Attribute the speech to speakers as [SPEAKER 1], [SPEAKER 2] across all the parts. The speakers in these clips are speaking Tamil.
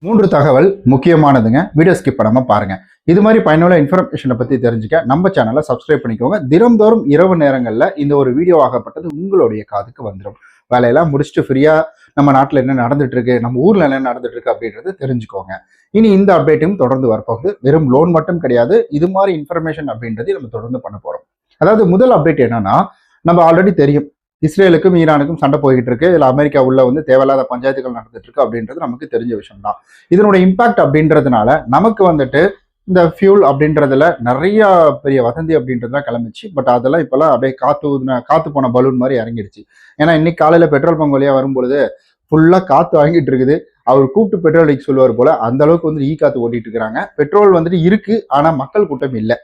[SPEAKER 1] மூன்று தகவல் முக்கியமானதுங்க. வீடியோ ஸ்கிப் பண்ணாம பாருங்க. இது மாதிரி பயனுள்ள இன்ஃபர்மேஷனை பத்தி தெரிஞ்சுக்க நம்ம சேனலை சப்ஸ்கிரைப் பண்ணிக்கோங்க. தினம்தோறும் இரவு நேரங்கள்ல இந்த ஒரு வீடியோ ஆகப்பட்டது உங்களுடைய காதுக்கு வந்துடும். வேலையெல்லாம் முடிச்சுட்டு ஃப்ரீயா நம்ம நாட்டில் என்ன நடந்துட்டு இருக்கு, நம்ம ஊர்ல என்ன நடந்துட்டு இருக்கு அப்படின்றது தெரிஞ்சுக்கோங்க. இனி இந்த அப்டேட்டும் தொடர்ந்து வரப்போகுது. வெறும் லோன் மட்டும் கிடையாது, இது மாதிரி இன்ஃபர்மேஷன் அப்படின்றது நம்ம தொடர்ந்து பண்ண போறோம். அதாவது முதல் அப்டேட் என்னன்னா, நம்ம ஆல்ரெடி தெரியும் இஸ்ரேலுக்கும் ஈரானுக்கும் சண்டை போய்கிட்டு இருக்கு. இல்லை அமெரிக்கா உள்ள தேவையில்லாத பஞ்சாயத்துகள் நடந்துட்டு இருக்கு அப்படின்றது நமக்கு தெரிஞ்ச விஷயம் தான். இதனுடைய இம்பாக்ட் அப்படின்றதுனால நமக்கு இந்த ஃபியூல் அப்படின்றதுல நிறைய பெரிய வதந்தி அப்படின்றதுலாம் கிளம்பிச்சு. பட் அதெல்லாம் இப்பெல்லாம் அப்படியே காத்து போன பலூன் மாதிரி இறங்கிடுச்சு. ஏன்னா இன்னைக்கு காலையில பெட்ரோல் பங்க் வழியா வரும்பொழுது ஃபுல்லா காத்து வாங்கிட்டு இருக்குது. அவர் கூப்பிட்டு பெட்ரோல் அடிக்க சொல்லுவார் போல, அந்த அளவுக்கு காத்து ஓட்டிட்டு இருக்கிறாங்க. பெட்ரோல் இருக்கு, ஆனா மக்கள் கூட்டம் இல்லை.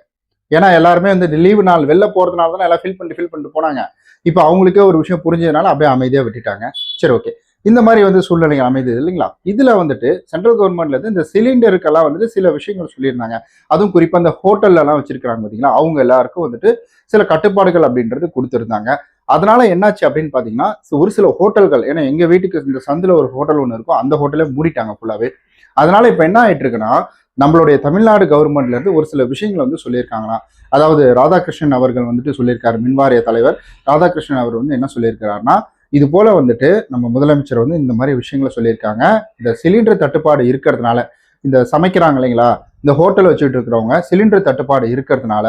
[SPEAKER 1] ஏன்னா எல்லாருமே லீவு நாள் வெளில போறதுனால தானே எல்லாம் ஃபில் பண்ணிட்டு போனாங்க. இப்போ அவங்களுக்கே ஒரு விஷயம் புரிஞ்சதுனால அப்படியே அமைதியா விட்டுட்டாங்க. சரி, ஓகே. இந்த மாதிரி சூழ்நிலைகள் அமைந்தது இல்லைங்களா? இதுல சென்ட்ரல் கவர்மெண்ட்ல இருந்து இந்த சிலிண்டருக்கெல்லாம் சில விஷயங்கள் சொல்லியிருந்தாங்க. அதுவும் குறிப்பா இந்த ஹோட்டல்ல எல்லாம் வச்சிருக்காங்க பாத்தீங்களா, அவங்க எல்லாருக்கும் சில கட்டுப்பாடுகள் அப்படின்றது கொடுத்துருந்தாங்க. அதனால என்னாச்சு அப்படின்னு பாத்தீங்கன்னா, ஒரு சில ஹோட்டல்கள், ஏன்னா எங்க வீட்டுக்கு இந்த சந்தில ஒரு ஹோட்டல் ஒன்று இருக்கும், அந்த ஹோட்டலே மூடிட்டாங்க ஃபுல்லாவே. அதனால இப்ப என்ன ஆயிட்டு இருக்குன்னா, நம்மளுடைய தமிழ்நாடு கவர்மெண்ட்ல இருந்து ஒரு சில விஷயங்களை சொல்லியிருக்காங்கன்னா, அதாவது ராதாகிருஷ்ணன் அவர்கள் சொல்லியிருக்காரு. மின்வாரிய தலைவர் ராதாகிருஷ்ணன் அவர் என்ன சொல்லியிருக்கிறாருன்னா, இது போல நம்ம முதலமைச்சர் இந்த மாதிரி விஷயங்களை சொல்லியிருக்காங்க. இந்த சிலிண்டர் தட்டுப்பாடு இருக்கிறதுனால, இந்த சமைக்கிறாங்க இல்லைங்களா, இந்த ஹோட்டல் வச்சுட்டு இருக்கிறவங்க சிலிண்டர் தட்டுப்பாடு இருக்கிறதுனால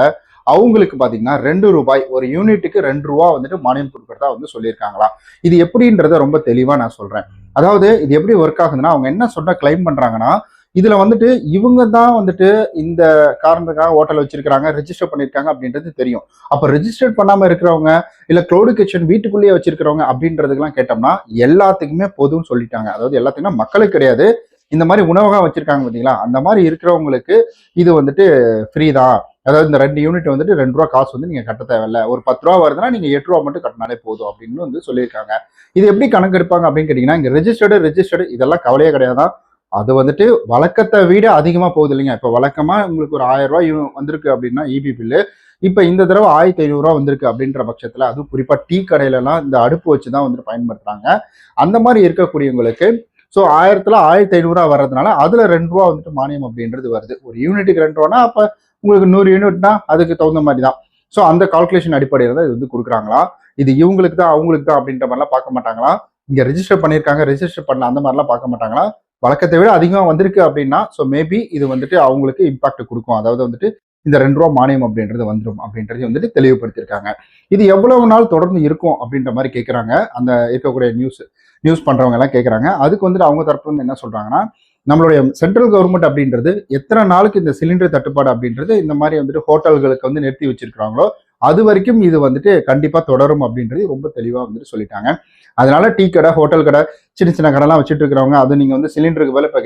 [SPEAKER 1] அவங்களுக்கு பாத்தீங்கன்னா 2 ரூபாய், ஒரு யூனிட்டுக்கு 2 ரூபா மானியம் கொடுக்கறதா சொல்லியிருக்காங்களா. இது எப்படின்றத ரொம்ப தெளிவா நான் சொல்றேன். அதாவது இது எப்படி ஒர்க் ஆகுதுன்னா, அவங்க என்ன சொன்ன கிளைம் பண்றாங்கன்னா, இதுல இவங்க தான் இந்த காரணத்துக்காக ஹோட்டல் வச்சிருக்காங்க, ரெஜிஸ்டர் பண்ணிருக்காங்க அப்படின்றது தெரியும். அப்ப ரெஜிஸ்டர் பண்ணாம இருக்கிறவங்க, இல்ல க்ளவுட் கிச்சன் வீட்டுக்குள்ளேயே வச்சிருக்கிறவங்க அப்படின்றதுக்கெல்லாம் கேட்டோம்னா எல்லாத்துக்குமே பொதுன்னு சொல்லிட்டாங்க. அதாவது எல்லாத்துக்குமே மக்களுக்கு கிடையாது, இந்த மாதிரி உணவகம் வச்சிருக்காங்க பாத்தீங்களா, அந்த மாதிரி இருக்கிறவங்களுக்கு இது ஃப்ரீ தான். அதாவது இந்த 2 யூனிட் 2 ரூபா காசு நீங்க கட்ட தேவையில்ல. ஒரு 10 ரூபா வருதுன்னா நீங்க 8 ரூபா மட்டும் கட்டினாலே போதும் அப்படின்னு சொல்லியிருக்காங்க. இது எப்படி கணக்கு எடுப்பாங்க அப்படின்னு கேட்டீங்கன்னா, இங்க ரெஜிஸ்டர்டு இதெல்லாம் கவலையே கிடையாதான். அது வழக்கத்தை விட அதிகமா போகுது இல்லைங்க. இப்ப வழக்கமா உங்களுக்கு ஒரு 1000 ரூபாய் வந்திருக்கு அப்படின்னா இபி பில்லு, இப்ப இந்த தடவை 1500 ரூபா வந்திருக்கு அப்படின்ற பட்சத்துல, அதுவும் குறிப்பா டீ கடையில எல்லாம் இந்த அடுப்பு வச்சுதான் பயன்படுத்துறாங்க. அந்த மாதிரி இருக்கக்கூடியவங்களுக்கு 1000த்துல 1500 ரூபா வர்றதுனால அதுல 2 ரூபா மானியம் அப்படின்றது வருது. ஒரு யூனிட்டுக்கு 2 ரூபானா அப்ப உங்களுக்கு 100 யூனிட்னா அதுக்கு தகுந்த மாதிரி தான். அந்த கால்குலேஷன் அடிப்படையில தான் இது கொடுக்குறாங்களா. இது இவங்களுக்கு தான் அவங்களுக்கு தான் அப்படின்ற மாதிரிலாம் பார்க்க மாட்டாங்களா. இங்க ரெஜிஸ்டர் பண்ணியிருக்காங்க, ரெஜிஸ்டர் பண்ணல, அந்த மாதிரிலாம் பார்க்க மாட்டாங்களா. வழக்கத்தை விட அதிகமா வந்திருக்கு அப்படின்னா மேபி இது அவங்களுக்கு இம்பாக்ட் கொடுக்கும். அதாவது இந்த 2 ரூபா மானியம் அப்படின்றது வந்துடும் அப்படின்றது தெளிவுபடுத்தியிருக்காங்க. இது எவ்வளவு நாள் தொடர்ந்து இருக்கும் அப்படின்ற மாதிரி கேட்குறாங்க. அந்த இருக்கக்கூடிய நியூஸ் பண்றவங்க எல்லாம் கேட்குறாங்க. அதுக்கு அவங்க தரப்புல என்ன சொல்றாங்கன்னா, நம்மளுடைய சென்ட்ரல் கவர்மெண்ட் அப்படின்றது எத்தனை நாளுக்கு இந்த சிலிண்டர் தட்டுப்பாடு அப்படின்றது இந்த மாதிரி ஹோட்டல்களுக்கு நிறுத்தி வச்சிருக்காங்களோ அது வரைக்கும் இது கண்டிப்பா தொடரும் அப்படின்றது ரொம்ப தெளிவா சொல்லிட்டாங்க. அதனால டீ கடை, ஹோட்டல் கடை, சின்ன சின்ன கடைலாம் வச்சுட்டு இருக்கிறவங்க, அது நீங்க சிலிண்டருக்கு பதில் இப்ப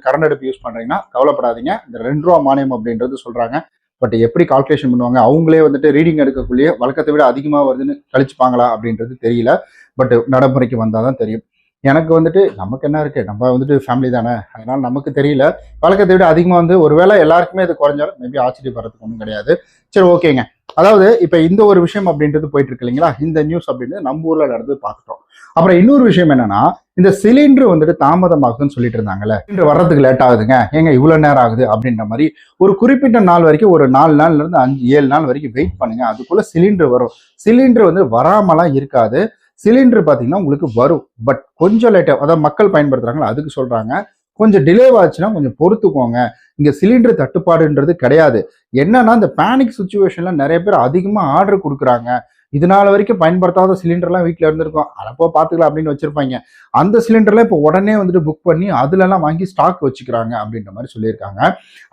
[SPEAKER 1] கரண்ட் அடுப்பு யூஸ் பண்றீங்கன்னா கவலைப்படாதீங்க. இந்த 2 ரூபா மானியம் அப்படின்றது சொல்றாங்க. பட் எப்படி கால்குலேஷன் பண்ணுவாங்க, அவங்களே ரீடிங் எடுக்கக்கூடிய வழக்கத்தை விட அதிகமா வருதுன்னு கழிச்சுப்பாங்களா அப்படின்றது தெரியல. பட் நடைமுறைக்கு வந்தாதான் தெரியும். எனக்கு நமக்கு என்ன இருக்கு, நம்ம ஃபேமிலி தானே, அதனால நமக்கு தெரியல. வழக்கத்தை விட அதிகமா ஒருவேளை எல்லாருக்குமே இது குறைஞ்சாலும் மேபி ஆச்சரியப்படுறதுக்கு ஒன்றும் கிடையாது. சரி, ஓகேங்க. அதாவது இப்ப இந்த ஒரு விஷயம் அப்படின்றது போயிட்டு இருக்கு இல்லைங்களா, இந்த நியூஸ் அப்படின்றது நம்ம ஊர்ல நடந்து பார்த்துட்டோம். அப்புறம் இன்னொரு விஷயம் என்னன்னா, இந்த சிலிண்டர் தாமதமாகுதுன்னு சொல்லிட்டு இருந்தாங்கல்ல, சிலிண்டர் வர்றதுக்கு லேட் ஆகுதுங்க, ஏங்க இவ்வளவு நேரம் ஆகுது அப்படின்ற மாதிரி ஒரு குறிப்பிட்ட நாள் வரைக்கும், ஒரு 4 நாள்ல இருந்து 5-7 நாள் வரைக்கும் வெயிட் பண்ணுங்க, அதுக்குள்ள சிலிண்டர் வரும். சிலிண்டர் வராமலாம் இருக்காது. சிலிண்டர் பாத்தீங்கன்னா உங்களுக்கு வரும். பட் கொஞ்சம் லேட்டா, அதாவது மக்கள் பயன்படுத்துறாங்களா அதுக்கு சொல்றாங்க, கொஞ்சம் டிலே ஆச்சுன்னா கொஞ்சம் பொறுத்துக்கோங்க. இங்க சிலிண்டர் தட்டுப்பாடுன்றது கிடையாது. என்னன்னா, இந்த பேனிக் சுச்சுவேஷன்ல நிறைய பேர் அதிகமா ஆர்டர் கொடுக்குறாங்க. இதனால வரைக்கும் பயன்படுத்தாத சிலிண்டர்லாம் வீட்டுல இருந்திருக்கும், அதப்போ பாத்துக்கலாம் அப்படின்னு வச்சிருப்பாங்க. அந்த சிலிண்டர்ல இப்போ உடனே புக் பண்ணி அதுல எல்லாம் வாங்கி ஸ்டாக் வச்சுக்கிறாங்க அப்படின்ற மாதிரி சொல்லியிருக்காங்க.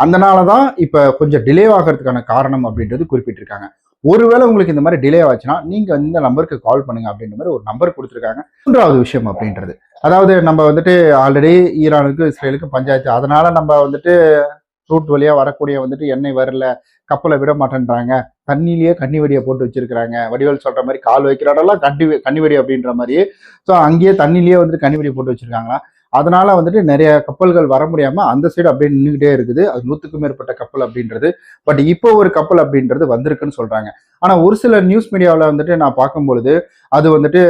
[SPEAKER 1] அதனாலதான் இப்ப கொஞ்சம் டிலே ஆகிறதுக்கான காரணம் அப்படின்றது குறிப்பிட்டிருக்காங்க. ஒருவேளை உங்களுக்கு இந்த மாதிரி டிலே ஆச்சுன்னா நீங்க இந்த நம்பருக்கு கால் பண்ணுங்க அப்படின்ற மாதிரி ஒரு நம்பர் கொடுத்துருக்காங்க. மூன்றாவது விஷயம் அப்படின்றது, அதாவது நம்ம ஆல்ரெடி ஈரானுக்கும் இஸ்ரேலுக்கும் பஞ்சாயத்து, அதனால நம்ம ரூட் வழியா வரக்கூடிய எண்ணெய் வரல, கப்பலை விட மாட்டேன்றாங்க, தண்ணியிலேயே கன்னிவெடியை போட்டு வச்சிருக்கிறாங்க. வடிவேல் சொல்ற மாதிரி கால் வைக்கிற இடம்லாம் கன்னிவெடி அப்படின்ற மாதிரி. அங்கேயே தண்ணியிலேயே கன்னிவெடியை போட்டு வச்சிருக்காங்களா. அதனால வந்துட்டு நிறைய கப்பல்கள் வர முடியாம அந்த சைடு அப்படியே நின்றுகிட்டே இருக்குது. அது 100க்கும் மேற்பட்ட கப்பல் அப்படின்றது. பட் இப்போ ஒரு கப்பல் அப்படின்றது வந்திருக்குன்னு சொல்றாங்க. ஆனா ஒரு சில நியூஸ் மீடியாவில் வந்துட்டு நான் பார்க்கும்பொழுது அது வந்துட்டு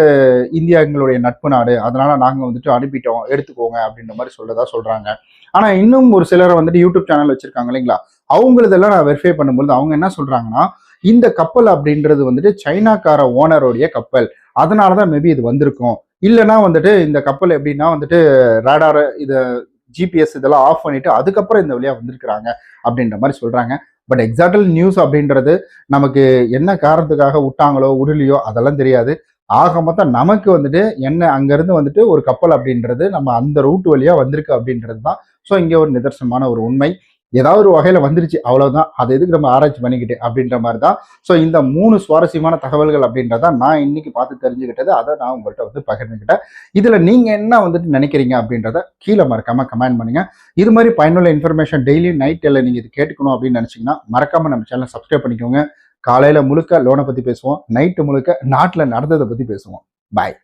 [SPEAKER 1] இந்தியா எங்களுடைய நட்பு நாடு, அதனால நாங்க வந்துட்டு அனுப்பிட்டோம், எடுத்துக்கோங்க அப்படின்ற மாதிரி சொல்லதா சொல்றாங்க. ஆனா இன்னும் ஒரு சிலர் வந்துட்டு யூடியூப் சேனல் வச்சிருக்காங்க இல்லைங்களா, அவங்களதெல்லாம் நான் வெரிஃபை பண்ணும்போது அவங்க என்ன சொல்றாங்கன்னா, இந்த கப்பல் அப்படின்றது வந்துட்டு சைனாக்கார ஓனருடைய கப்பல், அதனாலதான் மேபி இது வந்திருக்கும். இல்லைன்னா வந்துட்டு இந்த கப்பல் எப்படின்னா வந்துட்டு ரேடார் இது ஜிபிஎஸ் இதெல்லாம் ஆஃப் பண்ணிட்டு அதுக்கப்புறம் இந்த வழியா வந்திருக்கிறாங்க அப்படின்ற மாதிரி சொல்றாங்க. பட் எக்ஸாக்டல் நியூஸ் அப்படின்றது நமக்கு என்ன காரணத்துக்காக விட்டாங்களோ விடலையோ அதெல்லாம் தெரியாது. ஆக மொத்தம் நமக்கு வந்துட்டு என்ன அங்கிருந்து வந்துட்டு ஒரு கப்பல் அப்படின்றது நம்ம அந்த ரூட் வழியா வந்திருக்கு அப்படின்றது தான். ஸோ இங்கே ஒரு நிதர்சனமான ஒரு உண்மை. ஏதாவது ஒரு வகையில வந்துருச்சு அவ்வளவுதான், அதை எதுக்கு நம்ம ஆராய்ச்சி பண்ணிக்கிட்டு அப்படின்ற மாதிரி தான். ஸோ இந்த 3 சுவாரஸ்யமான தகவல்கள் அப்படின்றத நான் இன்னைக்கு பார்த்து தெரிஞ்சுக்கிட்டது, அதை நான் உங்கள்கிட்ட வந்து பகிர்ந்துக்கிட்டேன். இதுல நீங்க என்ன வந்துட்டு நினைக்கிறீங்க அப்படின்றத கீழே மறக்காம கமெண்ட் பண்ணுங்க. இது மாதிரி பயனுள்ள இன்ஃபர்மேஷன் டெய்லி நைட் எல்லாம் நீங்க இது கேட்டுக்கணும் அப்படின்னு நினைச்சீங்கன்னா மறக்காம நம்ம சேனலை சப்ஸ்கிரைப் பண்ணிக்கோங்க. காலையில முழுக்க லோனை பத்தி பேசுவோம், நைட்டு முழுக்க நாட்டில் நடந்ததை பத்தி பேசுவோம். பாய்.